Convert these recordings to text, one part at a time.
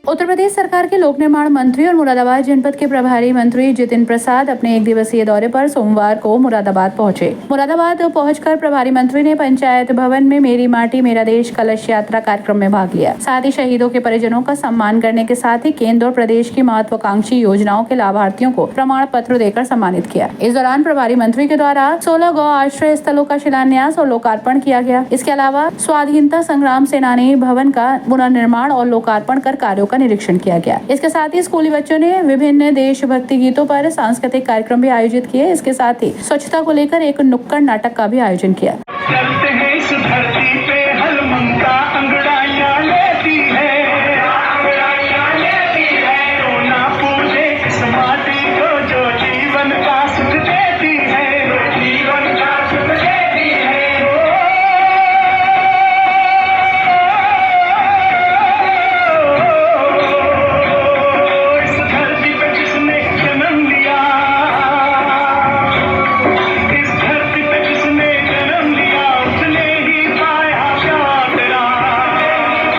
उत्तर प्रदेश सरकार के लोक निर्माण मंत्री और मुरादाबाद जनपद के प्रभारी मंत्री जितिन प्रसाद अपने 1 दिवसीय दौरे पर सोमवार को मुरादाबाद पहुंचे। मुरादाबाद पहुंचकर प्रभारी मंत्री ने पंचायत भवन में मेरी माटी मेरा देश कलश यात्रा कार्यक्रम में भाग लिया। साथ ही शहीदों के परिजनों का सम्मान करने के साथ ही केंद्र और प्रदेश की महत्वाकांक्षी योजनाओं के लाभार्थियों को प्रमाण पत्र देकर सम्मानित किया। इस दौरान प्रभारी मंत्री के द्वारा 16 गौ आश्रय स्थलों का शिलान्यास और लोकार्पण किया गया। इसके अलावा स्वाधीनता संग्राम सेनानी भवन का पुनर्निर्माण और लोकार्पण कर कार्यों का निरीक्षण किया गया। इसके साथ ही स्कूली बच्चों ने विभिन्न देशभक्ति गीतों पर सांस्कृतिक कार्यक्रम भी आयोजित किए। इसके साथ ही स्वच्छता को लेकर एक नुक्कड़ नाटक का भी आयोजन किया।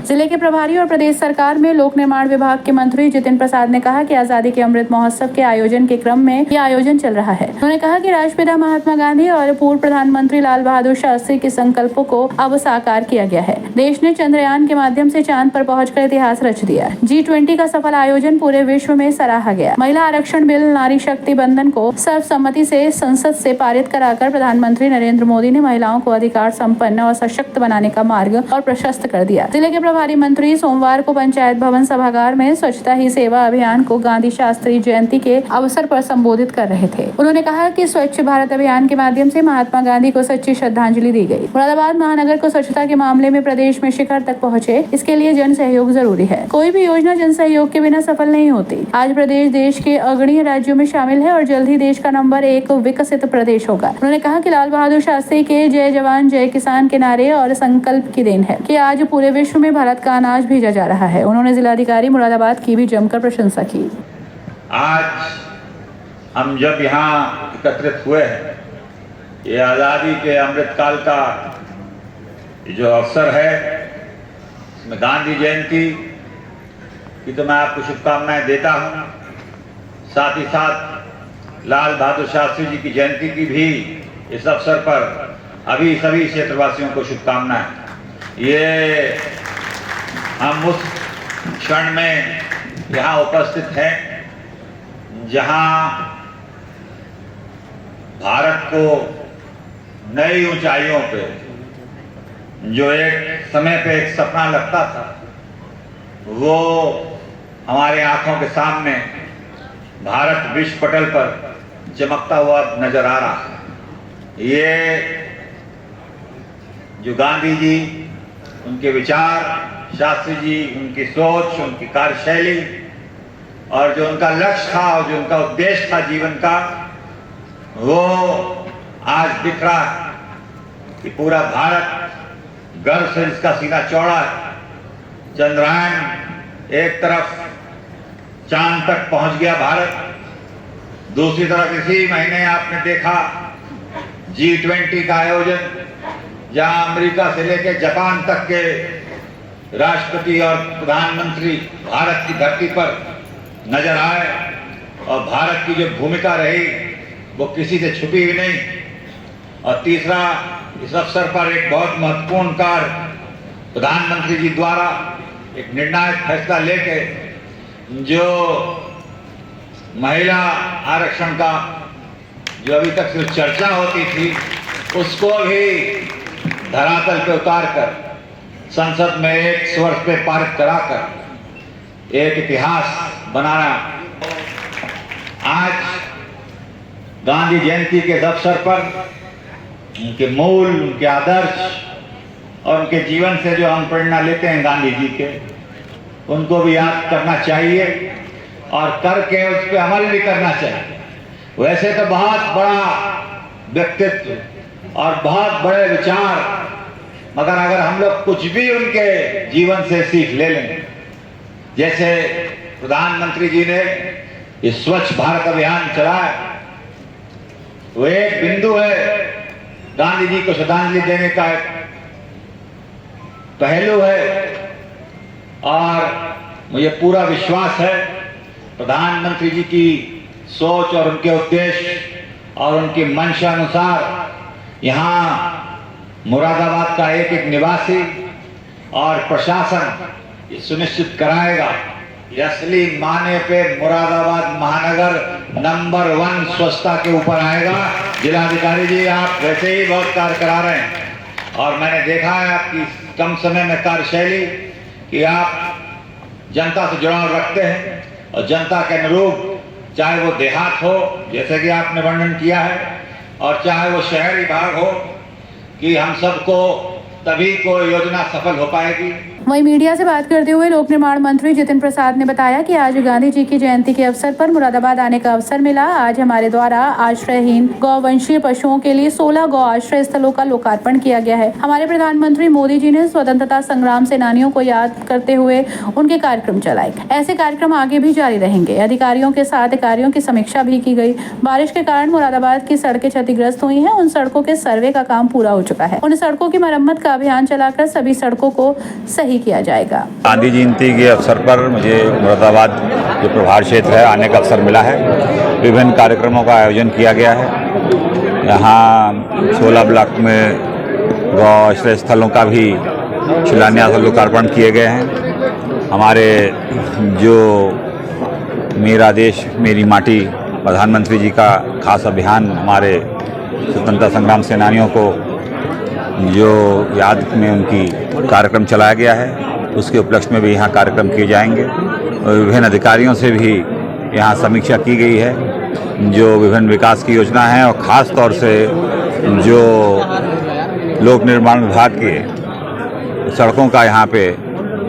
जिले के प्रभारी और प्रदेश सरकार में लोक निर्माण विभाग के मंत्री जितिन प्रसाद ने कहा कि आजादी के अमृत महोत्सव के आयोजन के क्रम में यह आयोजन चल रहा है। उन्होंने कहा कि राष्ट्रपिता महात्मा गांधी और पूर्व प्रधानमंत्री लाल बहादुर शास्त्री के संकल्पों को अब साकार किया गया है। देश ने चंद्रयान के माध्यम से चांद पर पहुंचकर इतिहास रच दिया। G20 का सफल आयोजन पूरे विश्व में सराहा गया। महिला आरक्षण बिल नारी शक्ति बंधन को सर्वसम्मति से संसद से पारित कराकर प्रधानमंत्री नरेंद्र मोदी ने महिलाओं को अधिकार संपन्न और सशक्त बनाने का मार्ग और प्रशस्त कर दिया। जिले के प्रभारी मंत्री सोमवार को पंचायत भवन सभागार में स्वच्छता ही सेवा अभियान को गांधी शास्त्री जयंती के अवसर पर संबोधित कर रहे थे। उन्होंने कहा कि स्वच्छ भारत अभियान के माध्यम से महात्मा गांधी को सच्ची श्रद्धांजलि दी गई। मुरादाबाद महानगर को स्वच्छता के मामले में प्रदेश में शिखर तक पहुंचे, इसके लिए जन सहयोग जरूरी है। कोई भी योजना जन सहयोग के बिना सफल नहीं होती। आज प्रदेश देश के अग्रणी राज्यों में शामिल है और जल्द ही देश का नंबर 1 विकसित प्रदेश होगा। उन्होंने कहा कि लाल बहादुर शास्त्री के जय जवान जय किसान के नारे और संकल्प की देन है कि आज पूरे विश्व में भारत का अनाज भेजा जा रहा है। उन्होंने जिलाधिकारी मुरादाबाद की भी जमकर प्रशंसा की। आज हम जब यहाँ एकत्रित हुए हैं, ये आजादी के अमृतकाल का जो अवसर है, इसमें गांधी जयंती की तो मैं आपको शुभकामनाएं देता हूँ। साथ ही साथ लाल बहादुर शास्त्री जी की जयंती की भी इस अवसर पर अभी सभी क्षेत्रवासियों को शुभकामनाएं। ये हम उस क्षण में यहाँ उपस्थित हैं जहाँ भारत को नई ऊंचाइयों पे, जो एक समय पे एक सपना लगता था, वो हमारे आंखों के सामने भारत विश्व पटल पर चमकता हुआ नजर आ रहा है। ये जो गांधी जी, उनके विचार, शास्त्री जी, उनकी सोच, उनकी कार्यशैली और जो उनका लक्ष्य था और जो उनका उद्देश्य था जीवन का, वो आज दिख रहा है कि पूरा भारत गर्व से जिसका सीना चौड़ा है। चंद्रयान एक तरफ चांद तक पहुंच गया भारत, दूसरी तरफ इसी महीने आपने देखा G20 का आयोजन, जहां अमेरिका से लेकर जापान तक के राष्ट्रपति और प्रधानमंत्री भारत की धरती पर नजर आए और भारत की जो भूमिका रही वो किसी से छुपी हुई नहीं। और तीसरा, इस अवसर पर एक बहुत महत्वपूर्ण कार्य प्रधानमंत्री जी द्वारा एक निर्णायक फैसला लेके जो महिला आरक्षण का जो अभी तक सिर्फ चर्चा होती थी, उसको भी धरातल पे उतार कर संसद में एक स्वर पे पारित कराकर एक इतिहास बनाना। आज गांधी जयंती के अवसर पर उनके मूल, उनके आदर्श और उनके जीवन से जो हम प्रेरणा लेते हैं गांधी जी के, उनको भी याद करना चाहिए और करके उस पर अमल भी करना चाहिए। वैसे तो बहुत बड़ा व्यक्तित्व और बहुत बड़े विचार, मगर अगर हम लोग कुछ भी उनके जीवन से सीख ले लें, जैसे प्रधानमंत्री जी ने ये स्वच्छ भारत अभियान चलाया, वो एक बिंदु है गांधी जी को श्रद्धांजलि देने का एक पहलू है। और मुझे पूरा विश्वास है प्रधानमंत्री जी की सोच और उनके उद्देश्य और उनकी मंशा अनुसार यहाँ मुरादाबाद का एक एक निवासी और प्रशासन ये सुनिश्चित कराएगा कि असली माने पे मुरादाबाद महानगर नंबर 1 स्वच्छता के ऊपर आएगा। जिलाधिकारी जी, आप वैसे ही बहुत कार्य करा रहे हैं और मैंने देखा है आपकी कम समय में कार्यशैली कि आप जनता से जुड़ाव रखते हैं और जनता के अनुरूप, चाहे वो देहात हो जैसे कि आपने वर्णन किया है और चाहे वो शहरी भाग हो, कि हम सबको तभी कोई योजना सफल हो पाएगी। वहीं मीडिया से बात करते हुए लोक निर्माण मंत्री जितिन प्रसाद ने बताया कि आज गांधी जी की जयंती के अवसर पर मुरादाबाद आने का अवसर मिला। आज हमारे द्वारा आश्रयहीन गौवंशीय पशुओं के लिए 16 गौ आश्रय स्थलों का लोकार्पण किया गया है। हमारे प्रधानमंत्री मोदी जी ने स्वतंत्रता संग्राम सेनानियों को याद करते हुए उनके कार्यक्रम चलाए। ऐसे कार्यक्रम आगे भी जारी रहेंगे। अधिकारियों के साथ कार्यों की समीक्षा भी की गई। बारिश के कारण मुरादाबाद की सड़कें क्षतिग्रस्त हुई है। उन सड़कों के सर्वे का काम पूरा हो चुका है। उन सड़कों की मरम्मत का अभियान चलाकर सभी सड़कों को सही किया जाएगा। गांधी जयंती के अवसर पर मुझे मुरादाबाद जो प्रभार क्षेत्र है आने का अवसर मिला है। विभिन्न कार्यक्रमों का आयोजन किया गया है। यहाँ 16 ब्लॉक में गौ आश्रय स्थलों का भी शिलान्यास और लोकार्पण किए गए हैं। हमारे जो मेरा देश मेरी माटी प्रधानमंत्री जी का खास अभियान हमारे स्वतंत्रता संग्राम सेनानियों को जो याद में उनकी कार्यक्रम चलाया गया है, उसके उपलक्ष्य में भी यहाँ कार्यक्रम किए जाएंगे और विभिन्न अधिकारियों से भी यहाँ समीक्षा की गई है जो विभिन्न विकास की योजना है और ख़ास तौर से जो लोक निर्माण विभाग के सड़कों का यहाँ पे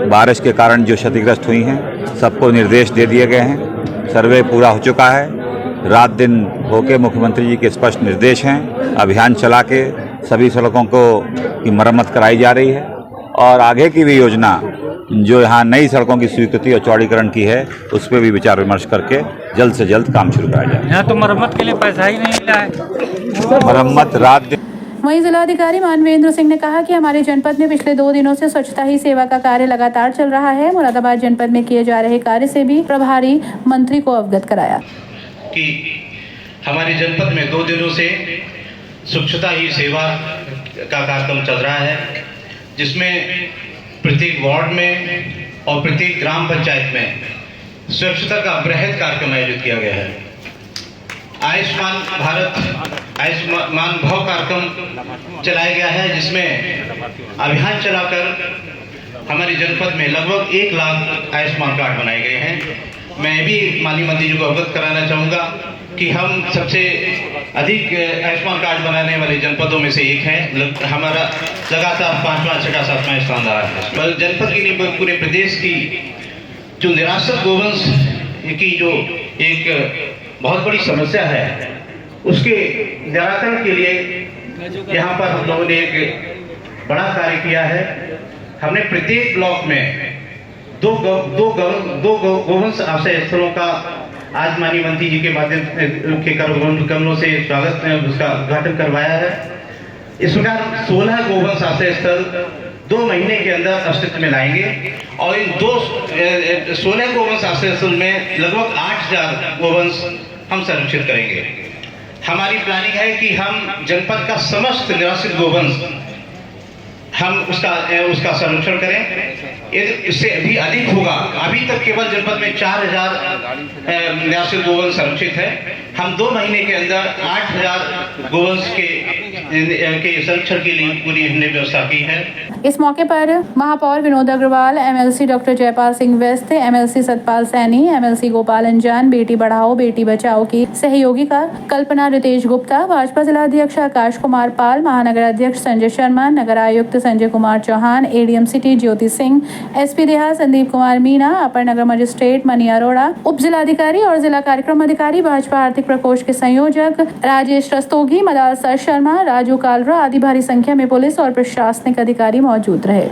बारिश के कारण जो क्षतिग्रस्त हुई हैं सबको निर्देश दे दिए गए हैं। सर्वे पूरा हो चुका है। रात दिन होके मुख्यमंत्री जी के स्पष्ट निर्देश हैं। अभियान चला के सभी सड़कों की मरम्मत कराई जा रही है और आगे की भी योजना जो यहाँ नई सड़कों की स्वीकृति और चौड़ीकरण की है उस पर भी विचार विमर्श करके जल्द से जल्द काम शुरू कराया जाए। यहाँ तो मरम्मत के लिए पैसा ही नहीं मिला है। मरम्मत रात दिन। वहीं जिलाधिकारी मानवेंद्र सिंह ने कहा कि हमारे जनपद में पिछले 2 दिनों से स्वच्छता ही सेवा का कार्य लगातार चल रहा है। मुरादाबाद जनपद में किए जा रहे कार्य से भी प्रभारी मंत्री को अवगत कराया कि हमारे जनपद में 2 दिनों से स्वच्छता ही सेवा का कार्यक्रम चल रहा है, जिसमें प्रत्येक वार्ड में और प्रत्येक ग्राम पंचायत में स्वच्छता का बृहद कार्यक्रम आयोजित किया गया है। आयुष्मान भारत आयुष्मान भव कार्यक्रम चलाया गया है, जिसमें अभियान चलाकर हमारे जनपद में लगभग 1 लाख आयुष्मान कार्ड बनाए गए हैं। मैं भी माननीय मंत्री जी को अवगत कराना चाहूँगा कि हम सबसे अधिक आयुष्मान कार्ड बनाने वाले जनपदों में से एक हैं। हमारा लगातार 5वां 6वां 7वां स्थान रहा है। पर जनपद की नहीं पूरे प्रदेश की जो निराश्रित गोवंश की जो एक बहुत बड़ी समस्या है, उसके निराकरण के लिए यहाँ पर हम लोगों ने एक बड़ा कार्य किया है। हमने प्रत्येक ब्लॉक में दो गोवंश आश्रय स्थलों का आज माननीय मंत्री जी के माध्यम के कमलों से स्वागत उसका उद्घाटन करवाया है। इस प्रकार 16 गोवंश आश्रय स्थल 2 महीने के अंदर अस्तित्व में लाएंगे और इन 16 गोवंश आश्रय स्थल में लगभग 8000 गोवंश हम संरक्षित करेंगे। हमारी प्लानिंग है कि हम जनपद का समस्त निराश्रित गोवंश हम उसका संरक्षण करें। इससे भी अधिक होगा। अभी तक केवल जनपद में 4000 निराश्रित गोवंश संरक्षित है। हम 2 महीने के अंदर 8000 गोवंश के संरक्षण के लिए पूरी हमने व्यवस्था की है। इस मौके पर महापौर विनोद अग्रवाल, एमएलसी डॉक्टर जयपाल सिंह व्यस्त, एमएलसी सतपाल सैनी, एमएलसी गोपाल अंजान, बेटी बढ़ाओ बेटी बचाओ की सहयोगिका कल्पना रितेश गुप्ता, भाजपा जिलाध्यक्ष आकाश कुमार पाल, महानगर अध्यक्ष संजय शर्मा, नगर आयुक्त Sanjay Kumar Chauhan, ADM city Jyoti Singh, SP देहात संदीप कुमार मीना, अपर नगर मजिस्ट्रेट मनी अरोड़ा, उप जिलाधिकारी और जिला कार्यक्रम अधिकारी, भाजपा आर्थिक प्रकोष्ठ के संयोजक राजेश रस्तोगी, मदालसा शर्मा, राजू कालरा आदि भारी संख्या में पुलिस और प्रशासनिक अधिकारी मौजूद रहे।